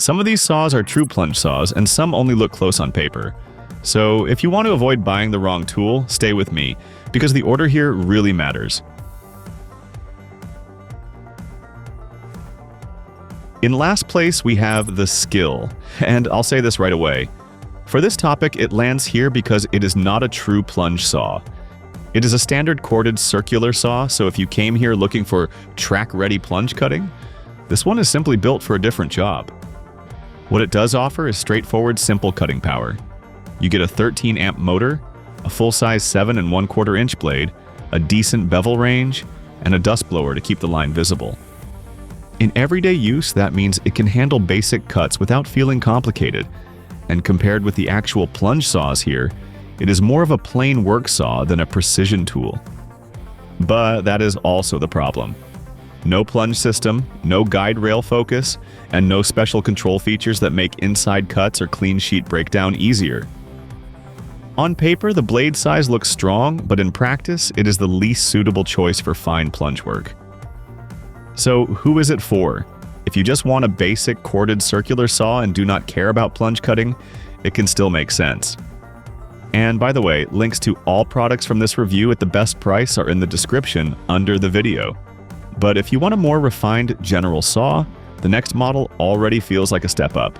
Some of these saws are true plunge saws, and some only look close on paper. So if you want to avoid buying the wrong tool, stay with me, because the order here really matters. In last place, we have the SKIL, and I'll say this right away. For this topic, it lands here because it is not a true plunge saw. It is a standard corded circular saw, so if you came here looking for track-ready plunge cutting, this one is simply built for a different job. What it does offer is straightforward, simple cutting power. You get a 13-amp motor, a full-size 7 1/4 inch blade, a decent bevel range, and a dust blower to keep the line visible. In everyday use, that means it can handle basic cuts without feeling complicated, and compared with the actual plunge saws here, it is more of a plain work saw than a precision tool. But that is also the problem. No plunge system, no guide rail focus, and no special control features that make inside cuts or clean sheet breakdown easier. On paper, the blade size looks strong, but in practice, it is the least suitable choice for fine plunge work. So who is it for? If you just want a basic corded circular saw and do not care about plunge cutting, it can still make sense. And by the way, links to all products from this review at the best price are in the description under the video. But if you want a more refined general saw, the next model already feels like a step up.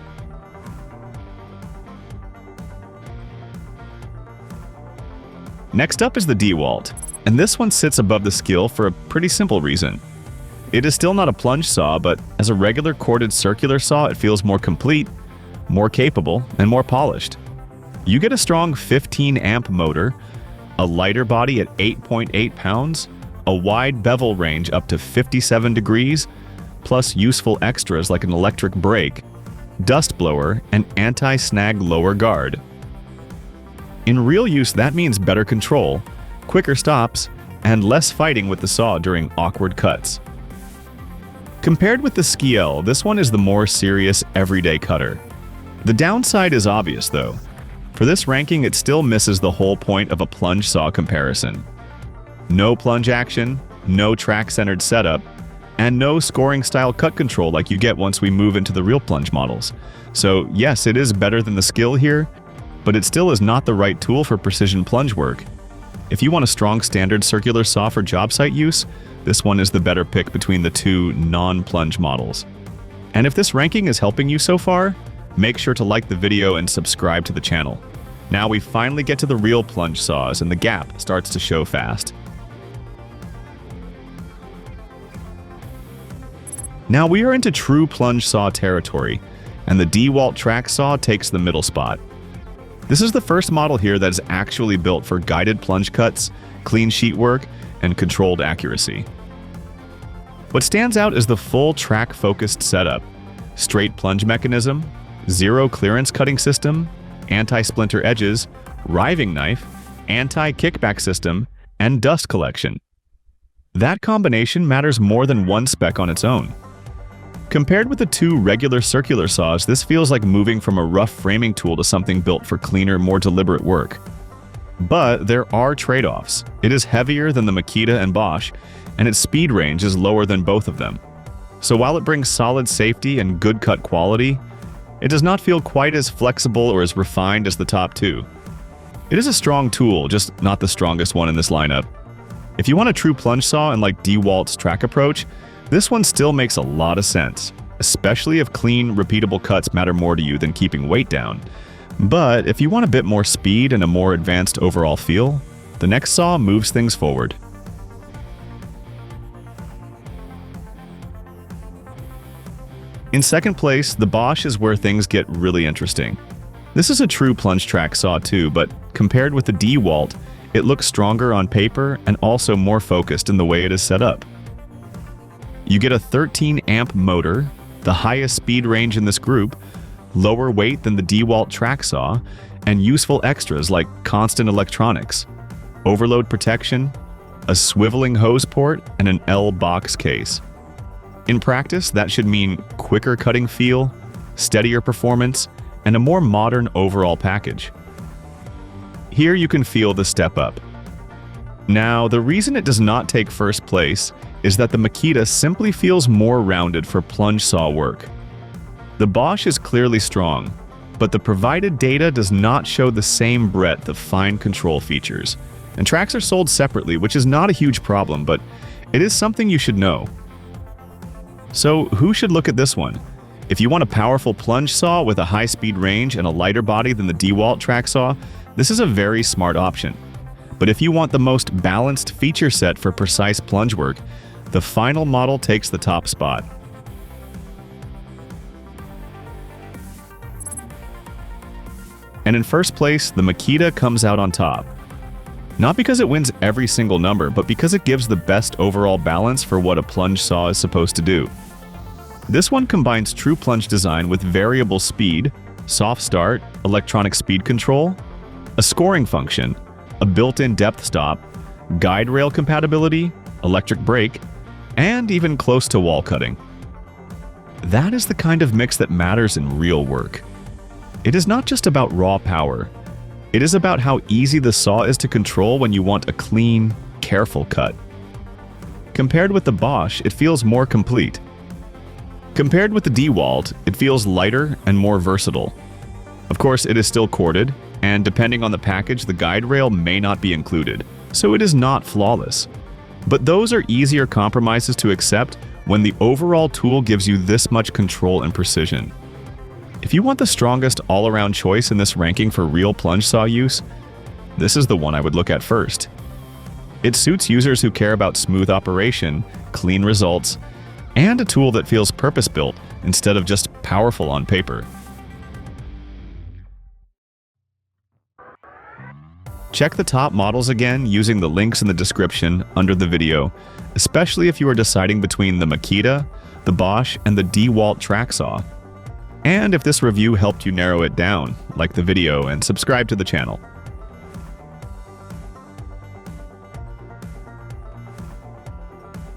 Next up is the DEWALT, and this one sits above the SKIL for a pretty simple reason. It is still not a plunge saw, but as a regular corded circular saw, it feels more complete, more capable, and more polished. You get a strong 15-amp motor, a lighter body at 8.8 pounds, a wide bevel range up to 57 degrees, plus useful extras like an electric brake, dust blower, and anti-snag lower guard. In real use, that means better control, quicker stops, and less fighting with the saw during awkward cuts. Compared with the SKIL, this one is the more serious, everyday cutter. The downside is obvious, though. For this ranking, it still misses the whole point of a plunge saw comparison. No plunge action, no track-centered setup, and no scoring-style cut control like you get once we move into the real plunge models. So yes, it is better than the SKIL here, but it still is not the right tool for precision plunge work. If you want a strong standard circular saw for job site use, this one is the better pick between the two non-plunge models. And if this ranking is helping you so far, make sure to like the video and subscribe to the channel. Now we finally get to the real plunge saws and the gap starts to show fast. Now we are into true plunge saw territory, and the DEWALT track saw takes the middle spot. This is the first model here that is actually built for guided plunge cuts, clean sheet work, and controlled accuracy. What stands out is the full track-focused setup: straight plunge mechanism, zero clearance cutting system, anti-splinter edges, riving knife, anti-kickback system, and dust collection. That combination matters more than one spec on its own. Compared with the two regular circular saws, this feels like moving from a rough framing tool to something built for cleaner, more deliberate work. But there are trade-offs. It is heavier than the Makita and Bosch, and its speed range is lower than both of them. So while it brings solid safety and good cut quality, it does not feel quite as flexible or as refined as the top two. It is a strong tool, just not the strongest one in this lineup. If you want a true plunge saw and like DEWALT's track approach, this one still makes a lot of sense, especially if clean, repeatable cuts matter more to you than keeping weight down. But if you want a bit more speed and a more advanced overall feel, the next saw moves things forward. In second place, the Bosch is where things get really interesting. This is a true plunge track saw too, but compared with the DEWALT, it looks stronger on paper and also more focused in the way it is set up. You get a 13-amp motor, the highest speed range in this group, lower weight than the DEWALT track saw, and useful extras like constant electronics, overload protection, a swiveling hose port, and an L box case. In practice, that should mean quicker cutting feel, steadier performance, and a more modern overall package. Here you can feel the step up. Now, the reason it does not take first place is that the Makita simply feels more rounded for plunge saw work. The Bosch is clearly strong, but the provided data does not show the same breadth of fine control features. And tracks are sold separately, which is not a huge problem, but it is something you should know. So who should look at this one? If you want a powerful plunge saw with a high-speed range and a lighter body than the DEWALT track saw, this is a very smart option. But if you want the most balanced feature set for precise plunge work, the final model takes the top spot. And in first place, the Makita comes out on top. Not because it wins every single number, but because it gives the best overall balance for what a plunge saw is supposed to do. This one combines true plunge design with variable speed, soft start, electronic speed control, a scoring function, a built-in depth stop, guide rail compatibility, electric brake, and even close to wall cutting. That is the kind of mix that matters in real work. It is not just about raw power. It is about how easy the saw is to control when you want a clean, careful cut. Compared with the Bosch, it feels more complete. Compared with the DEWALT, it feels lighter and more versatile. Of course, it is still corded, and depending on the package, the guide rail may not be included, so it is not flawless. But those are easier compromises to accept when the overall tool gives you this much control and precision. If you want the strongest all-around choice in this ranking for real plunge saw use, this is the one I would look at first. It suits users who care about smooth operation, clean results, and a tool that feels purpose-built instead of just powerful on paper. Check the top models again using the links in the description under the video, especially if you are deciding between the Makita, the Bosch, and the DEWALT track saw. And if this review helped you narrow it down, like the video and subscribe to the channel.